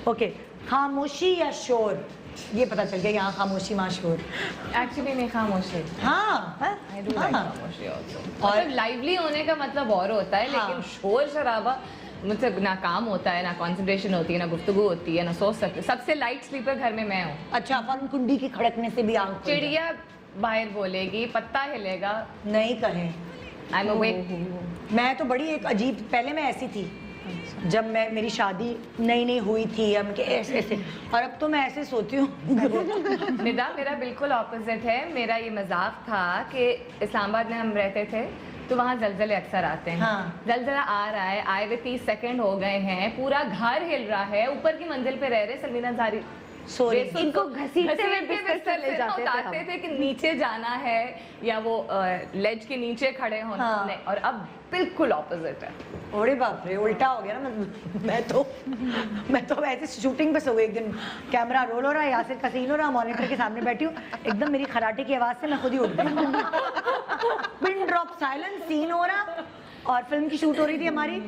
Okay, खामोशी या शोर? ये पता चल गया यहाँ खामोशी वहाँ शोर। एक्चुअली नहीं, खामोशी। हाँ, आई डू लाइक खामोशी आल्सो। और मतलब लाइवली होने का मतलब और होता है, हाँ। लेकिन शोर शराबा मुझसे ना काम होता है, ना कंसंट्रेशन होती है, ना गुफ्तगू होती है, ना सोच सकते। सबसे लाइट स्लीपर घर में मैं हूँ। अच्छा, फन कुंडी की खड़कने से भी आंख खुल जाए। चिड़िया बाहर बोलेगी, पत्ता हिलेगा, नहीं कहें। I am awake. मैं तो बड़ी एक अजीब, पहले मैं ऐसी थी जब मैं मेरी शादी नई नई हुई थी, हम के ऐसे ऐसे, और अब तो मैं ऐसे सोती हूँ। निदा मेरा बिल्कुल ऑपोजिट है। मेरा ये मजाक था कि इस्लामाबाद में हम रहते थे तो वहाँ जलजले अक्सर आते हैं। हाँ। जलजला आ रहा है, आए हुए 30 सेकंड हो गए हैं, पूरा घर हिल रहा है, ऊपर की मंजिल पे रह रहे सलमीना ज़ारी सॉरी, इनको घसीटते हुए बिस्तर से ले जाते थे उतारते थे कि नीचे जाना है या वो लेज के नीचे खड़े होना। हाँ। नहीं, और अब बिल्कुल ऑपोजिट है। ओरे बाप रे, उल्टा हो गया ना। मैं तो ऐसे शूटिंग पे सो गई। एक दिन कैमरा रोल हो रहा है, यासिर का सीन हो रहा है, मॉनिटर के सामने बैठी हूँ, एकदम मेरी खराटे की आवाज से मैं खुद ही उठ गई। पिन ड्रॉप साइलेंस, सीन हो रहा और फिल्म की शूट हो रही थी हमारी,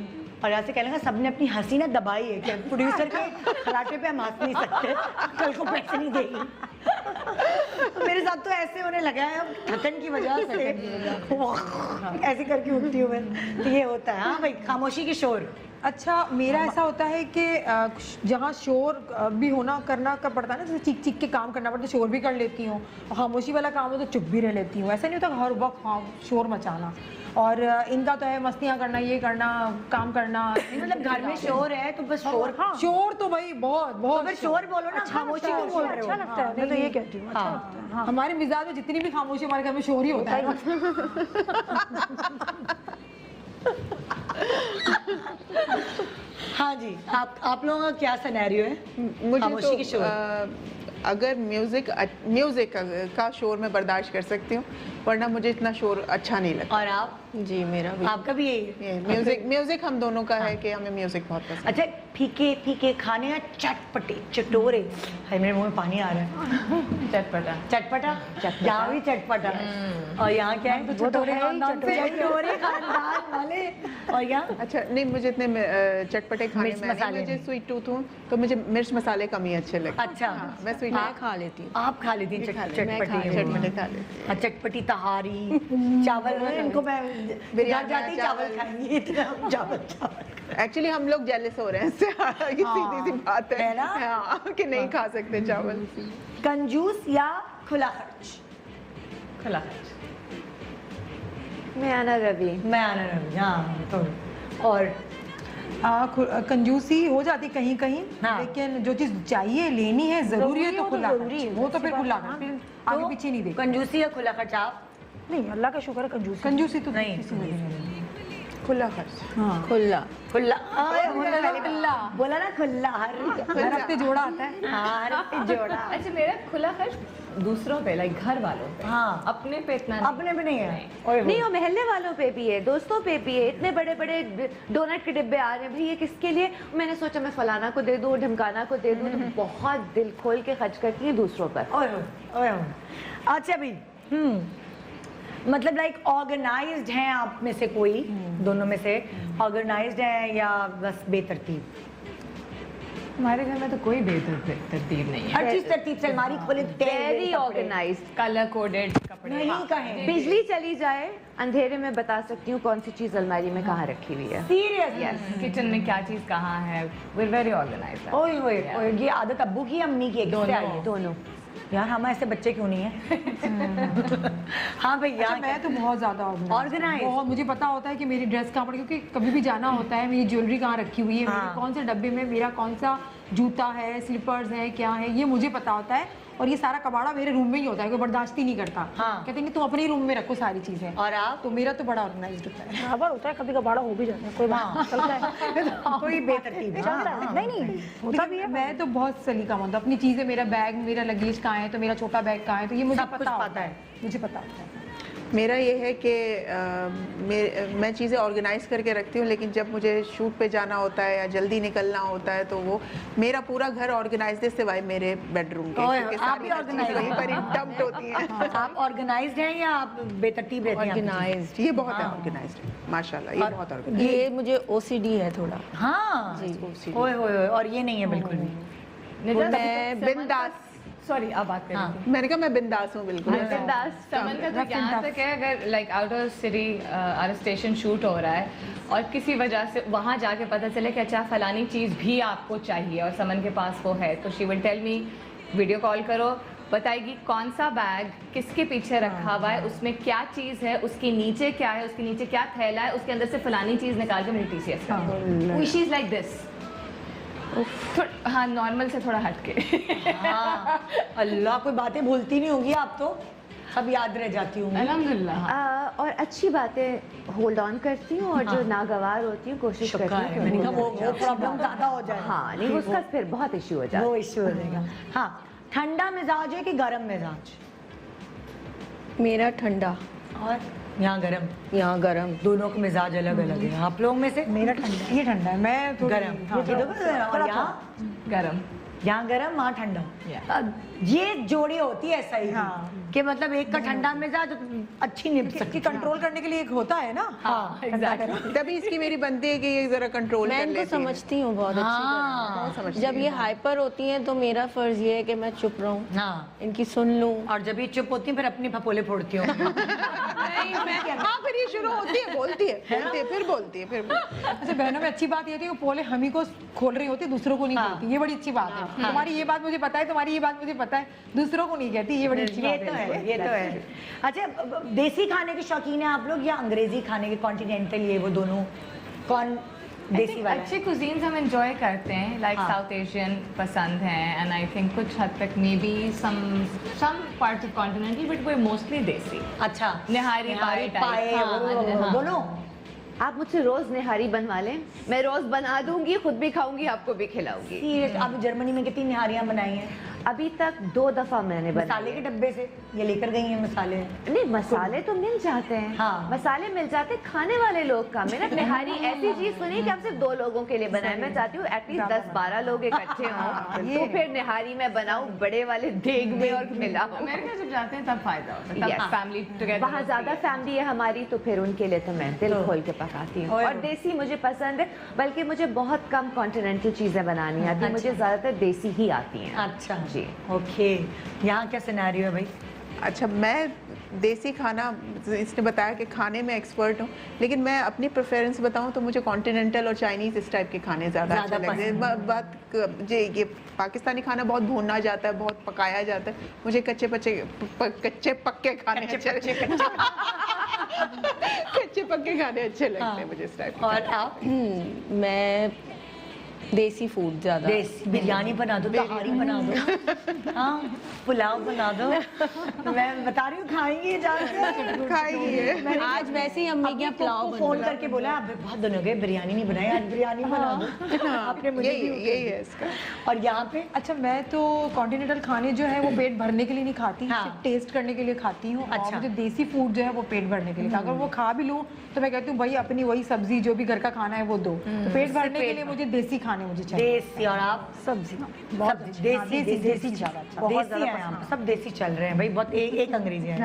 और ऐसे कह लेंगे सबने अपनी हंसी ना दबाई है कि प्रोड्यूसर के खराटे पे हम हंस नहीं सकते, कल को पैसे नहीं देगी। मेरे साथ तो ऐसे होने लगा है अब थकन की वजह से, ऐसे करके उठती हूँ मैं। तो ये होता है। हाँ भाई, खामोशी की शोर। अच्छा, मेरा ऐसा होता है कि जहाँ शोर भी होना करना का पड़ता है ना, जैसे चीख चीख के काम करना पड़ता है, शोर भी कर लेती हूँ, और खामोशी वाला काम हो तो चुप भी रह लेती हूँ। ऐसा नहीं होता हर वक्त शोर मचाना। और इनका तो है मस्तियाँ करना, ये करना, काम करना। मतलब घर में शोर है तो बस शोर। हाँ, शोर तो भाई बहुत तो बहुत। फिर शोर बोलो ना, खामोशी क्यों बोल रहे हो? अच्छा लगता है, मैं तो ये कहती हूँ, अच्छा लगता है। हमारे मिजाज में जितनी भी खामोशी, हमारे घर में शोर ही होता है। हाँ जी, आप लोगों का क्या सिनेरियो है मुझे खामोशी की शोर? अगर म्यूजिक का शोर मैं बर्दाश्त कर सकती हूँ, वरना मुझे इतना शोर अच्छा नहीं लगता। और आप? जी, मेरा भी। आपका भी यही है? म्यूजिक हम दोनों का है कि हमें म्यूजिक बहुत पसंद है। अच्छा, फीके फीके खाने या चटपटे चटोरे? हाय, मेरे मुंह में पानी आ रहा है। चटपटा। चटपटा, यहाँ भी चटपटा है। और यहाँ क्या है? चटोरे खानदान से। चटोरे खानदान वाले। और यहाँ अच्छा नहीं, मुझे इतने चटपटे खाने मिर्च में मसाले मुझे नहीं। स्वीट टूथ हूँ तो मुझे मिर्च मसाले कम ही अच्छे लगते हैं। अच्छा, हाँ, मैं स्वीट मैं खा लेती हूँ। आप खा लेती हैं चटपटी? चटपटे खा लेती हूँ। चटपटी तहारी चावल, इनको मैं घर जाती चावल खाएंगी, इतना चावल। एक्चुअली हम लोग जेलस हो रहे हैं इससे, ये सीधी सी बात है ना? हाँ, कि नहीं खा सकते चावल। कंजूस या खुला खर्च? खुला। मैं आना रवि। मैं आना रही, हाँ तो। और कंजूसी हो जाती कहीं कहीं, हाँ। लेकिन जो चीज चाहिए लेनी है, जरूरी है, तो खुला जरूरी है। वो तो फिर खुला कर, फिर आगे पीछे नहीं देखा। कंजूसी या खुला खर्च? आप? नहीं, अल्लाह का शुक्र है, कंजूसी तो नहीं। किसी में नहीं। खुला खर्च। हाँ, खुला। खुला खुला। बोला ना, खुला। हर हर हफ्ते जोड़ा आता है। हाँ, हर जोड़ा। अच्छा, मेरा खुला खर्च दूसरों पे, लाइक घर वालों पे। हाँ। अपने पे इतना नहीं। अपने पे नहीं है। ओए नहीं, वो मोहल्ले वालों पे भी है, दोस्तों पे भी है। इतने बड़े बड़े डोनट के डिब्बे आ रहे हैं, भाई ये किसके लिए? मैंने सोचा मैं फलाना को दे दूँ, ढमकाना को दे दूँ, तो बहुत दिल खोल के खर्च करती है दूसरों पर। ओए। अच्छा भाई, मतलब लाइक ऑर्गेनाइज्ड हैं आप में से कोई, दोनों में से ऑर्गेनाइज्ड है या बस बेतरतीब? हमारे घर में तो कोई बेतरतीब नहीं है। हर चीज तरतीब से, अलमारी खोले, वेरी ऑर्गेनाइज्ड। कलर कोडेड कपड़े। नहीं कहें। बिजली चली जाए, अंधेरे में बता सकती हूँ कौन सी चीज अलमारी में कहाँ रखी हुई है। सीरियस? किचन में क्या चीज कहाँ है। We are very organised. ओए ओए ओए, ये आदत अब्बू की अम्मी की? दोनों। यार हम ऐसे बच्चे क्यों नहीं है? हाँ भैया। अच्छा, मैं तो बहुत ज्यादा Organized। बहुत, मुझे पता होता है कि मेरी ड्रेस कहाँ पड़ी, क्योंकि कभी भी जाना होता है, मेरी ज्वेलरी कहाँ रखी हुई है, मेरे कौन से डब्बे में मेरा कौन सा जूता है, स्लीपर्स है, क्या है, ये मुझे पता होता है। और ये सारा कबाड़ा मेरे रूम में ही होता है, कोई बर्दाश्त ही नहीं करता। हाँ। कहते हैं कि तुम अपने ही रूम में रखो सारी चीजें। और आप? तो मेरा तो बड़ा ऑर्गेनाइज्ड होता है। बराबर होता है, कभी कबाड़ा हो भी जाता है, कोई बात चलता है। कोई बेतरतीब है? नहीं होता भी है। मैं तो बहुत सलीकामंद हूं, अपनी चीजें, मेरा बैग, मेरा लगेज कहाँ है, तो मेरा छोटा बैग कहाँ है, तो ये मुझे सब कुछ पता पता होता है। है, मुझे पता होता है। मेरा ये है कि मैं चीज़ें ऑर्गेनाइज करके रखती हूँ, लेकिन जब मुझे शूट पे जाना होता है या जल्दी निकलना होता है, तो वो मेरा पूरा घर ऑर्गेनाइज है सिवाय मेरे बेडरूम के, ओए, क्योंकि आप सारी भी हर चीज़ organized वहीं पर ही डंप्ड होती हैं। आप ऑर्गेनाइज्ड हैं या आप बेतरतीब रहती हैं? ऑर्गेनाइज्ड। ये बहुत है ऑर्गेनाइज्ड है, माशाल्लाह, ये बहुत ऑर्गेनाइज। ये मुझे ओसीडी है थोड़ा। हाँ, ओए ओए, और ये नहीं है बिल्कुल भी। मैं बिंदास, सॉरी आप बात करें। मैंने कहा मैं बिंदास हूँ बिल्कुल। बिंदास। समन का तो यहाँ तक है, अगर like out of city out station shoot हो रहा है और किसी वजह से वहाँ जाके पता चले कि अच्छा फलानी चीज़ भी आपको चाहिए और समन के पास वो है, तो she will tell me, video call करो, बताएगी कौन सा बैग किसके पीछे रखा हुआ है, उसमें क्या चीज़ है, उसके नीचे क्या है, उसके नीचे क्या थैला है, उसके अंदर से फलानी चीज़ निकाल के मेरी TCS का। She is like this. हाँ, नॉर्मल से थोड़ा हटके। हाँ, अल्लाह, कोई बातें भूलती नहीं होगी आप तो, सब याद रह जाती हूँ। अल्हम्दुलिल्लाह। और अच्छी बातें होल्ड ऑन करती हूँ और जो नागवार होती हूँ कोशिश करती हूँ कि मैंने कहा वो वो प्रॉब्लम ज़्यादा हो जाए। हाँ नहीं, उसका फिर बहुत इश्यू हो जाता वो इश्यू हो जाएगा। हाँ, ठंडा मिजाज है कि गर्म मिजाज? मेरा ठंडा और यहाँ गर्म, यहाँ गरम। दोनों का मिजाज अलग अलग है। आप लोगों में से मेरा ठंडा, ये ठंडा है, मैं थोड़ी गर्म, हाँ, और गरम। यहाँ गर्म वहाँ ठंडा। ये जोड़ी होती है सही हाँ। कि मतलब एक का ठंडा मिजाज अच्छी निभ सकती कि कंट्रोल करने के लिए एक होता है ना। हाँ, एग्जैक्टली। तभी इसकी मेरी बनती है कि ये जरा कंट्रोल मैं कर इनको लेती है। समझती हूँ बहुत अच्छी हाँ, तरह। जब ये हाइपर होती हैं तो मेरा फर्ज ये है कि मैं चुप रहूँ, हाँ, इनकी सुन लूँ। और जब ये चुप होती है फिर अपनी फपोले फोड़ती हूँ। हाँ, फिर ये शुरू होती है, बोलती है, फिर बोलती है। अच्छा, बहनों में अच्छी बात ये थी कि पोले हम ही को खोल रही होती, दूसरों को नहीं बोलती। ये बड़ी अच्छी बात है। तुम्हारी ये बात मुझे पता है, तुम्हारी ये बात मुझे पता है, दूसरों को नहीं कहती। ये बड़ी अच्छी ये बात तो है। है, ये तो है। अच्छा, देसी खाने के शौकीन हैं आप लोग या अंग्रेजी खाने के, कॉन्टिनेंटल, ये वो दोनों? कौन देसी वाला है? अच्छे कुजीन्स हम एंजॉय करते हैं, लाइक साउथ एशियन पसंद हैं, एंड आई थिंक कुछ हद तक maybe some parts of continental, but वो मोस्टली देसी। अच्छा, निहारी पाए पाए, हाँ। दोनों। आप मुझसे रोज निहारी बनवा लें, मैं रोज बना दूंगी, खुद भी खाऊंगी, आपको भी खिलाऊंगी। सीरियस, आप जर्मनी में कितनी निहारियां बनाई हैं? अभी तक 2 दफा मैंने मसाले के डब्बे से ये लेकर गई हैं मसाले? नहीं, मसाले तो मिल जाते हैं। हाँ। मसाले मिल जाते हैं, खाने वाले लोग का। मैंने निहारी ऐसी चीज सुनी कि हम सिर्फ 2 लोगों के लिए बनाए। मैं चाहती हूँ एटलीस्ट 10-12 लोग इकट्ठे हों, तो फिर निहारी मैं बनाऊं बड़े वाले देग में और खिलाऊं। अमेरिका जब जाते हैं तब फायदा होता है, Yes. तब फैमिली टुगेदर। वहाँ ज्यादा फैमिली है हमारी, तो फिर उनके लिए तो मैं दिल खोल के पकाती हूँ। ओए। और देसी मुझे पसंद है, बल्कि मुझे बहुत कम कॉन्टिनेंटल चीजें बनानी आती हैं। मुझे ज्यादातर देसी ही आती हैं। अच्छा जी। ओके, यहाँ क्या सिनेरियो है भाई? अच्छा, मैं देसी खाना, इसने बताया कि खाने में एक्सपर्ट हूँ, लेकिन मैं अपनी प्रेफरेंस बताऊँ तो मुझे कॉन्टिनेंटल और चाइनीज़ इस टाइप के खाने ज़्यादा अच्छे लगते हैं। बात ये पाकिस्तानी खाना बहुत भूना जाता है, बहुत पकाया जाता है। मुझे कच्चे पक्के खाने कच्चे पक्के खाने अच्छे लगते हैं मुझे इस टाइप। और आप? मैं देसी फूड ज्यादा। देसी बिरयानी बना दो, तहारी बना दो, हाँ, पुलाव बना दो। मैं बता रही हूँ, खाएंगे जाके, खाएंगे। आज वैसे ही अम्मी के यहाँ पुलाव बन फोन रहा है। करके बोला आप बहुत दिन हो गए बिरयानी नहीं बनाई, आज बिरयानी बना दो। आपने मुझे यही है इसका। और यहाँ पे अच्छा, मैं तो कॉन्टिनेंटल खाने जो है वो पेट भरने के लिए नहीं खाती, हाँ। सिर्फ टेस्ट करने के लिए खाती हूँ। अच्छा। और मुझे देसी फूड जो है वो पेट भरने के लिए, अगर वो खा भी लूँ तो मैं कहती हूँ भाई अपनी वही सब्जी जो भी घर का खाना है वो दो। तो पेट भरने के लिए मुझे देसी खाने मुझे चाहिए। देसी। और आप? सब्जी बहुत देसी ज़्यादा अच्छा। बहुत देसी है, यहाँ सब देसी चल रहे हैं भाई, बहुत एक अंग्रेजी है।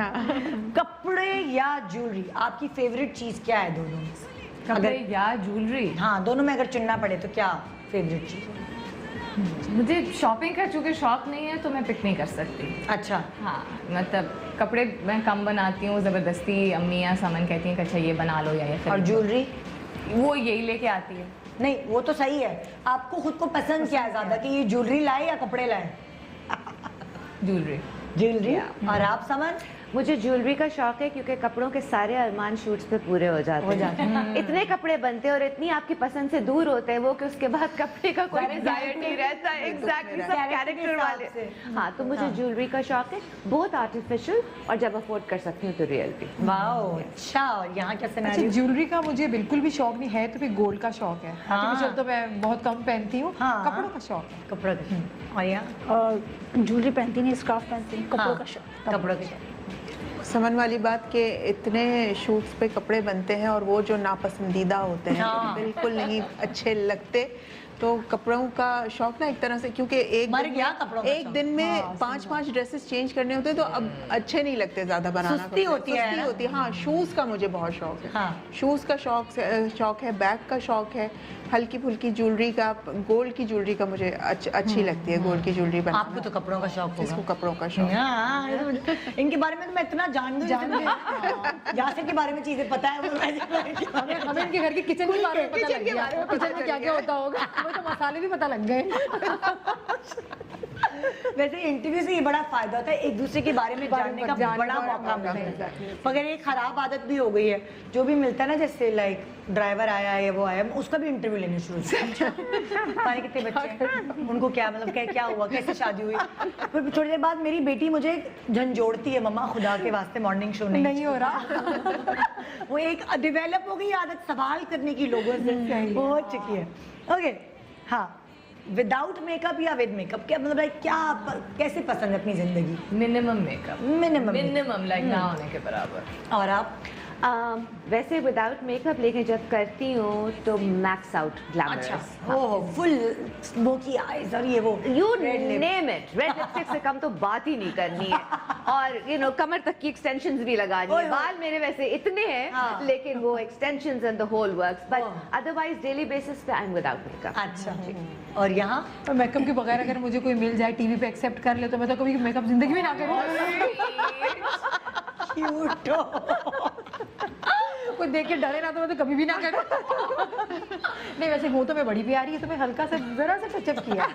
कपड़े या ज्वेलरी, आपकी फेवरेट चीज क्या है दोनों में से? कपड़े या ज्वेलरी? हाँ, दोनों में अगर चुनना पड़े तो क्या फेवरेट चीज? मुझे शॉपिंग का चूँकि शौक नहीं है तो मैं पिक नहीं कर सकती। अच्छा, हाँ, मतलब कपड़े मैं कम बनाती हूँ, ज़बरदस्ती अम्मी या समन कहती हैं कि अच्छा ये बना लो या ये और ज्वेलरी? वो यही लेके आती है। नहीं, वो तो सही है। आपको खुद को पसंद क्या है ज्यादा, कि ये ज्वेलरी लाए या कपड़े लाए? ज्वेलरी। ज्वेलरी। और आप समन? मुझे ज्वेलरी का शौक है, क्योंकि कपड़ों के सारे अरमान शूट्स पे पूरे हो जाते हैं। इतने कपड़े बनते हैं और इतनी आपकी पसंद से दूर होते हैं वो, कि उसके बाद कपड़े का कोई डिजायर नहीं रहता है। एग्जैक्टली, सब कैरेक्टर वाले। हाँ, तो मुझे ज्वेलरी का शौक है, बहुत आर्टिफिशियल, और जब अफोर्ड कर सकती हूँ तो रियल भी। वाओ, अच्छा। और यहाँ क्या अच्छा, सिनेरियो? ज्वेलरी का मुझे बिल्कुल भी शौक नहीं है, तो फिर गोल्ड का शौक है। आर्टिफिशियल तो मैं बहुत कम पहनती हूँ। हाँ। कपड़ों का शौक है। कपड़ों का। और यहाँ ज्वेलरी पहनती नहीं, स्कार्फ पहनती हूँ। कपड़ों का शौक। कपड़ों के शौक। समन वाली बात के इतने शूट्स पे कपड़े बनते हैं और वो जो नापसंदीदा होते हैं, हाँ। बिल्कुल नहीं अच्छे लगते। तो कपड़ों का शौक ना एक तरह से, क्योंकि मर गया कपड़ों का एक शौक। दिन में 5-5 ड्रेसेस चेंज करने होते हैं, तो अब अच्छे नहीं लगते ज्यादा बनाना। सुस्ती होती है सुस्ती ना? होती है। हाँ, शूज का मुझे बहुत शौक है। हाँ। शूज का शौक है, बैग का शौक है, हल्की फुल्की ज्वेलरी का, गोल्ड की ज्वेलरी का मुझे अच्छी लगती है, गोल्ड की ज्वेलरी बनाना। आपको तो कपड़ों का शौक इसको होगा। कपड़ों का शौक। हाँ, इनके बारे में तो मैं इतना जान गई, यासिर के बारे में चीजें पता है, हमें इनके घर के किचन के बारे में पता लग गया, किचन में क्या क्या होता होगा, हमें तो मसाले भी पता लग गए। वैसे इंटरव्यू से ये बड़ा फायदा होता है, एक दूसरे के बारे में जानने का बड़ा मौका मिलता है। मगर एक खराब आदत भी हो गई है, जो भी मिलता है ना, जैसे लाइक ड्राइवर आया है, वो आया, उसका भी इंटरव्यू लेने शुरू पानी कितने बच्चे हैं, उनको क्या मतलब क्या हुआ, कैसे शादी हुई। फिर थोड़ी देर बाद मेरी बेटी मुझे झंझोड़ती है, मम्मा खुदा के वास्ते मॉर्निंग शो नहीं हो रहा। वो एक डेवलप हो गई आदत सवाल करने की लोगों से, हो चुकी है। ओके, हाँ, विदाउट मेकअप या विद मेकअप, क्या मतलब क्या कैसे पसंद है अपनी जिंदगी? मिनिमम मेकअप, मिनिमम लाइक ना होने के बराबर। और आप? वैसे विदाउट मेकअप, लेकिन जब करती हूँ तो मैक्स आउट ग्लैमरस। ओह, फुल स्मोकी आईज और ये वो you name it, red lipstick से कम तो बात ही नहीं करनी है। और कमर तक की एक्सटेंशंस भी लगानी है। बाल मेरे वैसे इतने हैं, लेकिन वो extensions and the whole works, but otherwise daily basis पे आई एम विदाउट मेकअप। अच्छा, और यहाँ मेकअप के बगैर अगर मुझे कोई मिल जाए टीवी पे एक्सेप्ट कर ले, तो मैं तो कभी मेकअप जिंदगी में ना करूँ। क्यूट कोई देख के डरे ना तो मैं तो कभी भी ना करूँ। नहीं, वैसे वो तो मैं बड़ी प्यारी है, तो मैं हल्का सा जरा सा टचअप किया।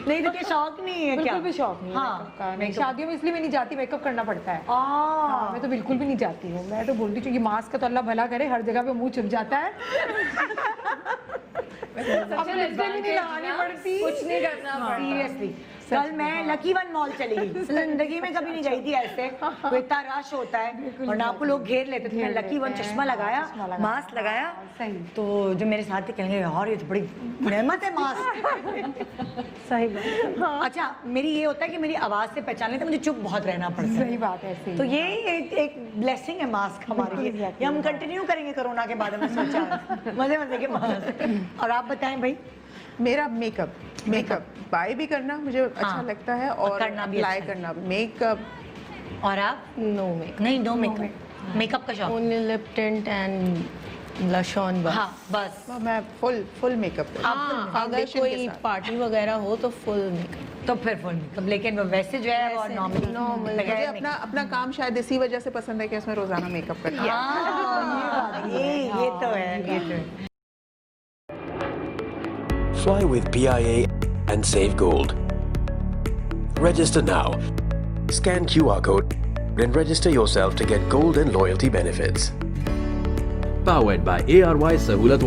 नहीं तो क्या शौक नहीं है क्या? बिल्कुल भी शौक नहीं है हाँ, मेकअप का। नहीं, शादियों में इसलिए मैं नहीं जाती, मेकअप करना पड़ता है। हाँ, मैं तो बिल्कुल भी नहीं जाती हूँ। मैं तो बोलती हूँ कि मास्क का तो अल्लाह भला करे, हर जगह पे मुंह छुप जाता है। अब लिपस्टिक भी नहीं लगानी पड़ती, कुछ नहीं करना पड़ता। सीरियसली। कल मैं लकी वन मॉल चली गई, जिंदगी में कभी नहीं गई थी ऐसे, तो इतना रश होता है और ना आपको लोग घेर लेते थे। लकी वन चश्मा लगाया, मास्क लगाया, सही। तो जो मेरे साथ थे कहेंगे यार ये तो बड़ी नेमत है मास्क। सही बात। अच्छा, मेरी ये होता है कि मेरी आवाज से पहचान लेते, मुझे चुप बहुत रहना पड़ता है। सही बात है, ऐसे तो ये एक ब्लेसिंग है मास्क हमारे लिए, ये हम कंटिन्यू करेंगे कोरोना के बाद, हमने सोचा मजे मजे के मास्क। और आप बताएं भाई? मेरा मेकअप बाय भी करना मुझे अच्छा लगता है, और करना भी अप्लाई अच्छा करना मेकअप। और आप? नो मेकअप, नहीं, नो मेकअप, मेकअप का शौक? Only lip tint and blush on बस। हाँ, बस। मैं फुल मेकअप हाँ, अगर कोई पार्टी वगैरह हो तो फुल मेकअप। तो फिर फुल मेकअप, लेकिन वो वैसे जो है वो नॉर्मली मुझे अपना काम शायद इसी वजह से पसंद है कि उसमें रोजाना मेकअप करना। ये तो है। Fly with PIA and save gold. Register now. Scan QR code and register yourself to get gold and loyalty benefits. Powered by ARY Sahulat